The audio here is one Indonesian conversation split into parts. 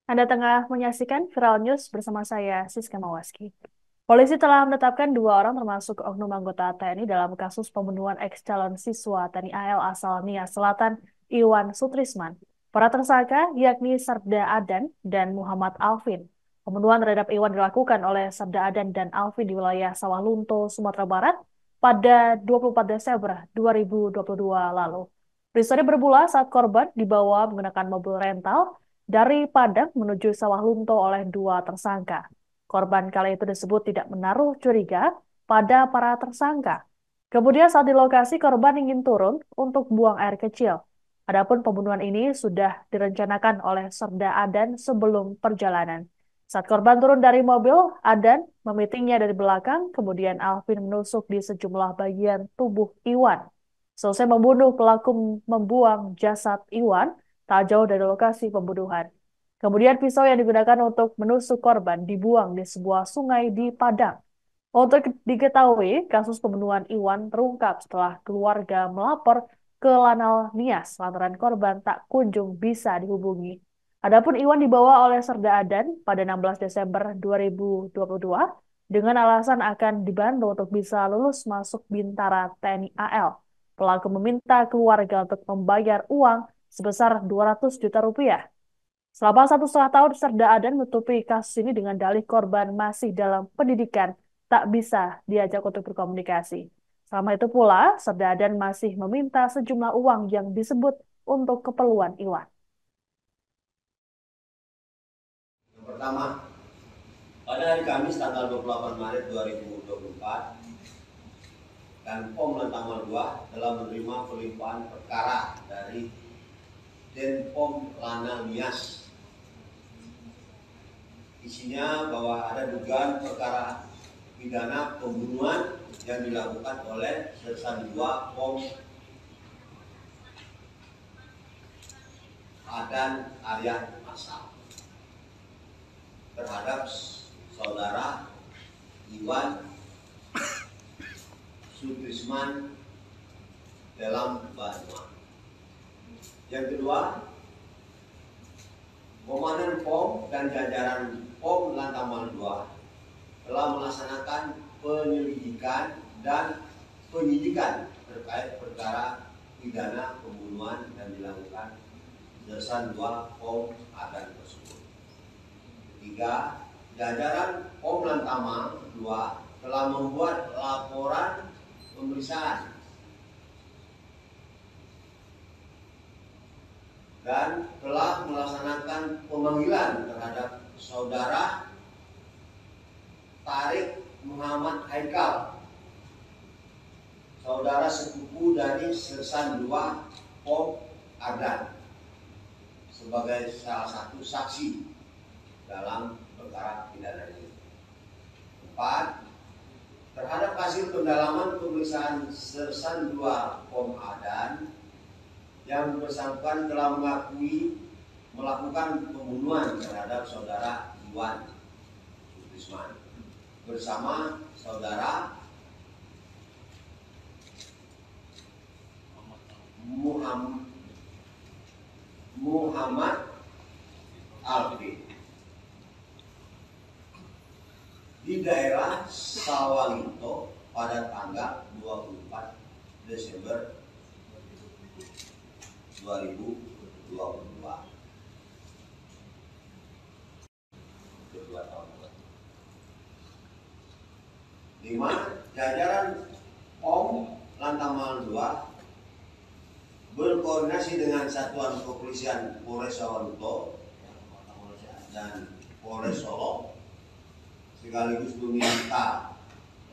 Anda tengah menyaksikan Viral News bersama saya, Siska Mawaski. Polisi telah menetapkan dua orang termasuk oknum anggota TNI dalam kasus pembunuhan ex-calon siswa TNI AL asal Nia Selatan, Iwan Sutrisman. Para tersangka yakni Sarda Adan dan Muhammad Alvin. Pembunuhan terhadap Iwan dilakukan oleh Sarda Adan dan Alvin di wilayah Sawah Lunto, Sumatera Barat pada 24 Desember 2022 lalu. Peristiwa ini bermula saat korban dibawa menggunakan mobil rental dari Padang menuju Sawah Lunto oleh dua tersangka. Korban kali itu disebut tidak menaruh curiga pada para tersangka. Kemudian saat di lokasi korban ingin turun untuk buang air kecil. Adapun pembunuhan ini sudah direncanakan oleh Serda Adan sebelum perjalanan. Saat korban turun dari mobil, Adan memitingnya dari belakang, kemudian Alvin menusuk di sejumlah bagian tubuh Iwan. Selesai membunuh, pelaku membuang jasad Iwan tak jauh dari lokasi pembunuhan. Kemudian pisau yang digunakan untuk menusuk korban dibuang di sebuah sungai di Padang. Untuk diketahui, kasus pembunuhan Iwan terungkap setelah keluarga melapor ke Lanal Nias lantaran korban tak kunjung bisa dihubungi. Adapun Iwan dibawa oleh Serda Adan pada 16 Desember 2022 dengan alasan akan dibantu untuk bisa lulus masuk Bintara TNI AL. Pelaku meminta keluarga untuk membayar uang sebesar 200 juta rupiah. Selama 1,5 tahun, Serda Adan menutupi kasus ini dengan dalih korban masih dalam pendidikan, tak bisa diajak untuk berkomunikasi. Selama itu pula, Serda Adan masih meminta sejumlah uang yang disebut untuk keperluan Iwan. Yang pertama, pada hari Kamis tanggal 28 Maret 2024, dan POM Lantamal 2 telah menerima pelimpahan perkara dari Denpom Lana Nias. Isinya bahwa ada dugaan perkara pidana pembunuhan yang dilakukan oleh Sersan 2 POM Adan Aryan Masal terhadap saudara Iwan Sutrisman dalam Banyuwangi. Yang kedua, Komandan POM dan jajaran POM Lantamal 2 telah melaksanakan penyelidikan dan penyidikan terkait perkara pidana pembunuhan yang dilakukan Sersan 2 POM Adan tersebut. Ketiga, jajaran POM Lantamal 2 telah membuat laporan pemeriksaan dan telah melaksanakan pemanggilan terhadap saudara Tarik Muhammad Haikal, saudara sepupu dari Sersan 2 POM Adan, sebagai salah satu saksi dalam perkara pidana ini. 4. Terhadap hasil pendalaman pemeriksaan Sersan 2 POM Adan, yang bersangkutan telah mengakui melakukan pembunuhan terhadap saudara Iwan Sutrisman bersama saudara Muhammad Alvin di daerah Sawalinto pada tanggal 24 Desember 2022. Kedua tahun. 5. Jajaran POM Lantamal 2 berkoordinasi dengan Satuan Kepolisian Polres Sawalunto dan Polres Solo sekaligus meminta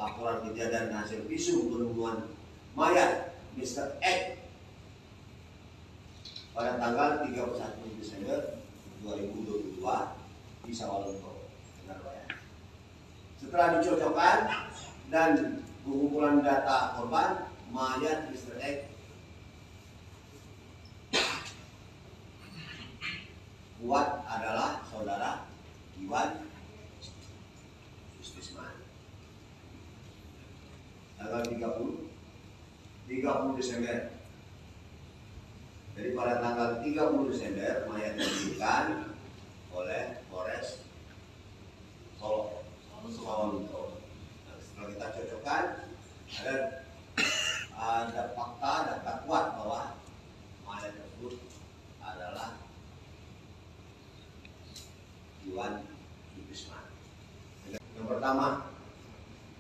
laporan kejadian hasil visum penemuan mayat Mr. X pada tanggal 31 Desember 2022 di Sawalunto, Surabaya. Setelah dicocokkan dan pengumpulan data korban, mayat Mr. X kuat adalah saudara Iwan Sutrisman. Tanggal 30 Desember. Jadi pada tanggal 30 Desember mayat ditemukan oleh Iwan Sutrisman. Yang pertama,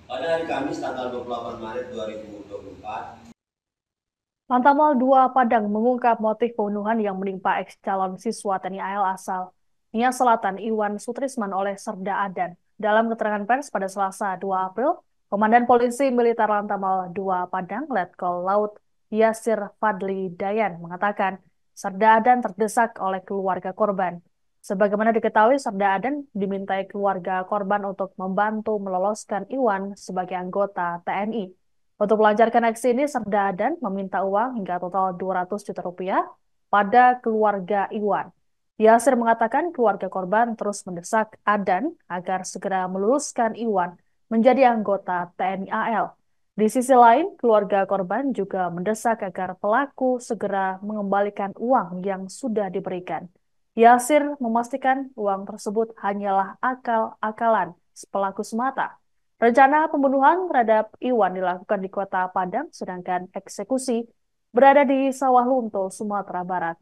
pada hari Kamis tanggal 28 Maret 2024, Lantamal 2 Padang mengungkap motif pembunuhan yang menimpa ex-calon siswa TNI AL asal Nia Selatan Iwan Sutrisman oleh Serda Adan. Dalam keterangan pers pada Selasa 2 April, Komandan Polisi Militer Lantamal 2 Padang, Letkol Laut Yasir Fadli Dayan mengatakan Serda Adan terdesak oleh keluarga korban. Sebagaimana diketahui, Serda Adan dimintai keluarga korban untuk membantu meloloskan Iwan sebagai anggota TNI. Untuk melancarkan aksi ini, Serda Adan meminta uang hingga total 200 juta rupiah pada keluarga Iwan. Yasir mengatakan keluarga korban terus mendesak Adan agar segera meluluskan Iwan menjadi anggota TNI AL. Di sisi lain, keluarga korban juga mendesak agar pelaku segera mengembalikan uang yang sudah diberikan. Yasir memastikan uang tersebut hanyalah akal-akalan pelaku semata. Rencana pembunuhan terhadap Iwan dilakukan di kota Padang, sedangkan eksekusi berada di Sawah Lunto, Sumatera Barat.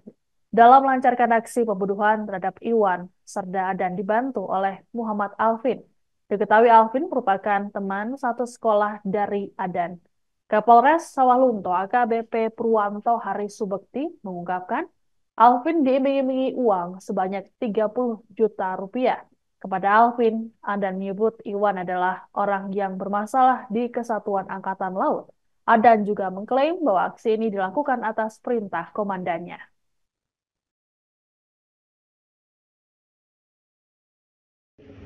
Dalam melancarkan aksi pembunuhan terhadap Iwan, Serda Adan dibantu oleh Muhammad Alvin. Diketahui Alvin merupakan teman satu sekolah dari Adan. Kapolres Sawah Lunto AKBP Purwanto Hari Subekti mengungkapkan Alvin diiming-imingi uang sebanyak 30 juta rupiah. Kepada Alvin, Adan menyebut Iwan adalah orang yang bermasalah di Kesatuan Angkatan Laut. Adan juga mengklaim bahwa aksi ini dilakukan atas perintah komandannya.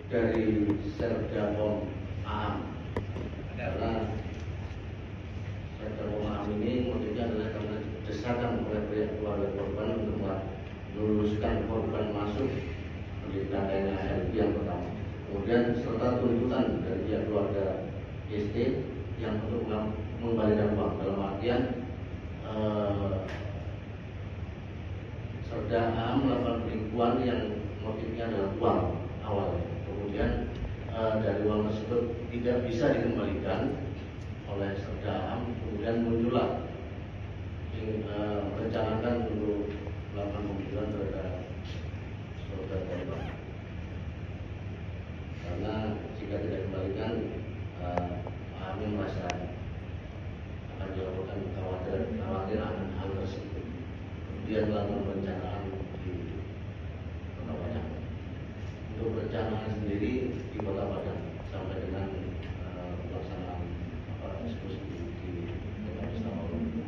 Dari Serda Pom AM adalah Serda Pom AM ini motifnya adalah karena desakan oleh pihak keluarga korban untuk meluluskan korban masuk di TNI AL yang pertama. Kemudian serta tuntutan dari pihak keluarga ST yang untuk mengembalikan uang dalam artian Serda AM melakukan penipuan yang motifnya adalah uang awalnya. Kemudian dari uang tersebut tidak bisa dikembalikan oleh Serda AM, kemudian muncullah merencanakan untuk melakukan pembunuhan terhadap saudara korban. Karena jika tidak dikembalikan, kami merasa akan dilakukan khawatir hal tersebut. Kemudian melakukan perencanaan di Kota Padang. Untuk perencanaan sendiri di Kota Padang sampai dengan pelaksanaan eksekusi di Kota Sawah Lunto.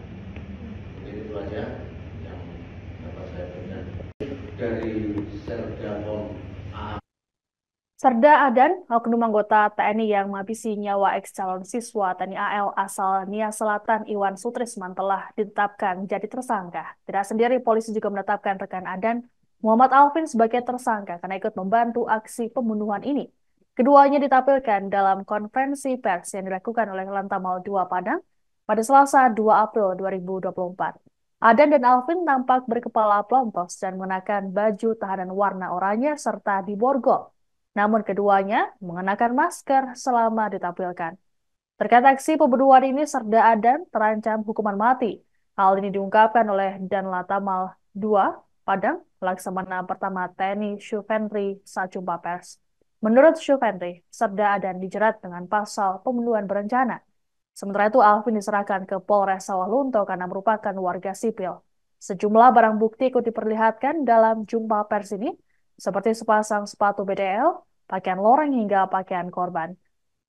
Jadi itu aja yang dapat saya berikan dari Serda Pom AM. Serda Adan, oknum anggota TNI yang menghabisi nyawa ex-calon siswa TNI AL asal Nia Selatan Iwan Sutrisman telah ditetapkan jadi tersangka. Tidak sendiri, polisi juga menetapkan rekan Adan, Muhammad Alvin sebagai tersangka karena ikut membantu aksi pembunuhan ini. Keduanya ditampilkan dalam konferensi pers yang dilakukan oleh Lantamal 2 Padang pada Selasa 2 April 2024. Adan dan Alvin tampak berkepala plompos dan mengenakan baju tahanan warna oranye serta diborgol. Namun keduanya mengenakan masker selama ditampilkan. Terkait aksi pembunuhan ini, Serda Adan terancam hukuman mati. Hal ini diungkapkan oleh Dan Lantamal 2 Padang, Laksamana Pertama TNI Syufendri saat jumpa pers. Menurut Syufendri, Serda Adan dijerat dengan pasal pembunuhan berencana. Sementara itu, Alvin diserahkan ke Polres Sawah Lunto karena merupakan warga sipil. Sejumlah barang bukti ikut diperlihatkan dalam jumpa pers ini, seperti sepasang sepatu BDL, pakaian loreng hingga pakaian korban.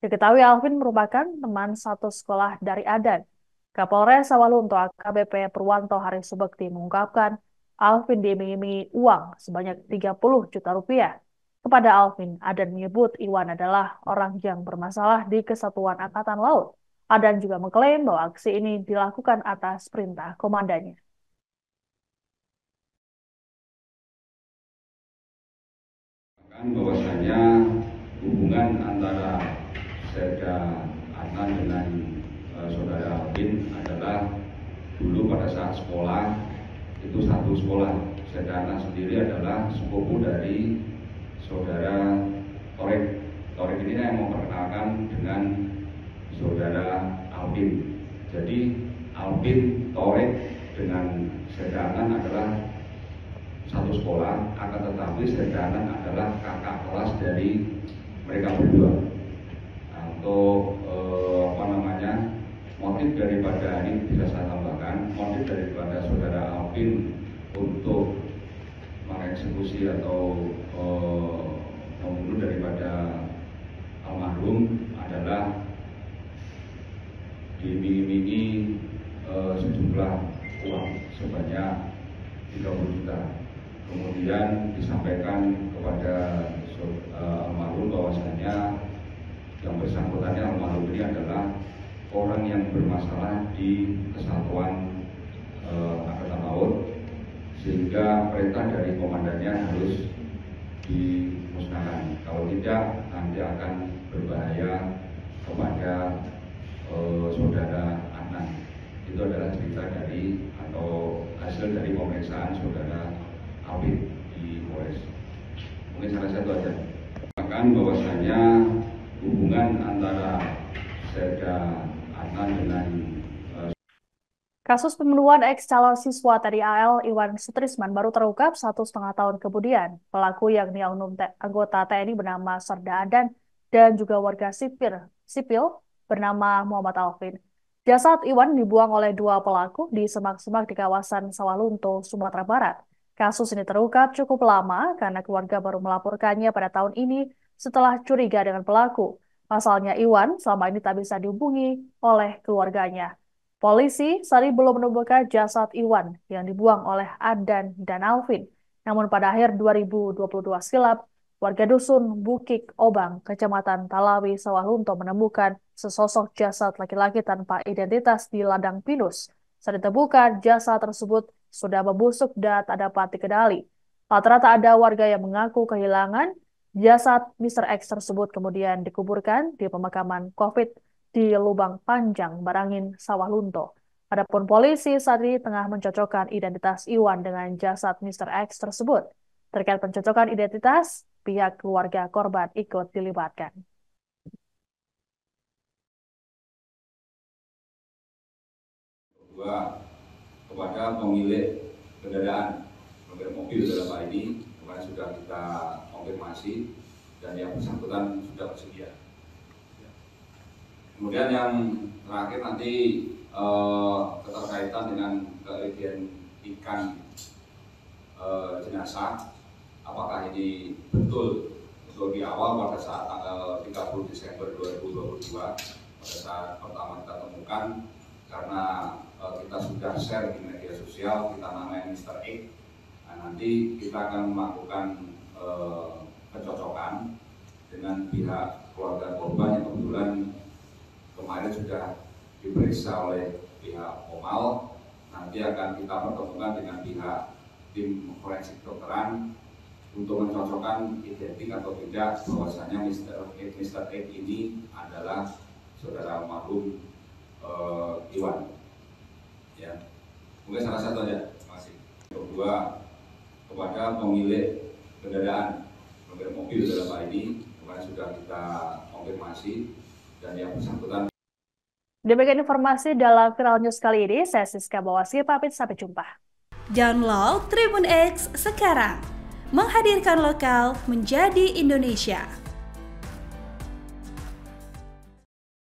Diketahui Alvin merupakan teman satu sekolah dari Adan. Kapolres Sawah Lunto AKBP Purwanto Hari Subekti mengungkapkan Alvin diiming-imingi uang sebanyak 30 juta rupiah. Kepada Alvin, Adan menyebut Iwan adalah orang yang bermasalah di Kesatuan Angkatan Laut. Adan juga mengklaim bahwa aksi ini dilakukan atas perintah komandannya. Bahwasanya hubungan antara Serda Adnan dengan saudara Alvin adalah dulu pada saat sekolah itu satu sekolah. Serda Adnan sendiri adalah sepupu dari saudara Torek. Torek ini yang memperkenalkan dengan saudara Alvin. Jadi Alvin, Torek dengan Serda Adnan adalah satu sekolah, akan tetapi diketahui Serda Adnan adalah kakak kelas dari mereka berdua. Nah, untuk motif daripada ini bisa saya tambahkan, motif daripada saudara Alvin untuk mengeksekusi atau membunuh daripada almarhum adalah diiming-imingi sejumlah uang sebanyak 30 juta. Kemudian disampaikan kepada almarhum bahwasanya yang bersangkutannya almarhum ini adalah orang yang bermasalah di Kesatuan Angkatan Laut, sehingga perintah dari komandannya harus dimusnahkan. Kalau tidak, nanti akan berbahaya kepada saudara Adnan. Itu adalah cerita dari atau hasil dari pemeriksaan saudara Alvin di Polres. Mungkin salah satu aja. Bahkan bahwasanya hubungan antara Serda Adnan dengan Kasus pembunuhan ex-calon siswa TNI Iwan Sutrisman baru terungkap 1,5 tahun kemudian. Pelaku yakni anggota TNI bernama Serda Adnan dan juga warga sipil bernama Muhammad Alvin. Jasad Iwan dibuang oleh dua pelaku di semak-semak di kawasan Sawalunto, Sumatera Barat. Kasus ini terungkap cukup lama karena keluarga baru melaporkannya pada tahun ini setelah curiga dengan pelaku. Pasalnya Iwan selama ini tak bisa dihubungi oleh keluarganya. Polisi saat ini belum menemukan jasad Iwan yang dibuang oleh Adnan dan Alvin. Namun pada akhir 2022 silam, warga dusun Bukik Obang, Kecamatan Talawi, Sawalunto menemukan sesosok jasad laki-laki tanpa identitas di ladang pinus. Saat ditemukan, jasad tersebut sudah membusuk dan tak dapat dikenali. Rata-rata ada warga yang mengaku kehilangan jasad Mr. X tersebut kemudian dikuburkan di pemakaman COVID di Lubang Panjang, Barangin, Sawalunto. Adapun polisi saat ini tengah mencocokkan identitas Iwan dengan jasad Mr. X tersebut. Terkait pencocokan identitas, pihak keluarga korban ikut dilibatkan. Kedua, kepada pemilik kendaraan, pemilik mobil dalam hal ini, kemarin sudah kita konfirmasi dan yang bersangkutan sudah bersedia. Kemudian yang terakhir nanti keterkaitan dengan keidentikan jenazah, apakah ini betul untuk di awal pada saat tanggal 30 Desember 2022 pada saat pertama kita temukan, karena kita sudah share di media sosial, kita namanya Mr. X. Nah, nanti kita akan melakukan pencocokan dengan pihak keluarga korban yang kebetulan kemarin sudah diperiksa oleh pihak Pomal. Nanti akan kita pertemukan dengan pihak tim forensik kedokteran untuk mencocokkan identik atau tidak bahwasanya Mr. X ini adalah saudara almarhum Iwan. Ya, mungkin salah satu aja. Masih. Kedua, kepada pemilik kendaraan, pemilik mobil dalam hal ini, kemarin sudah kita konfirmasi dan yang bersangkutan. Demikian informasi dalam Viral News kali ini. Saya Siska Bawaski, pamit sampai jumpa. Download Tribun X sekarang, menghadirkan lokal menjadi Indonesia.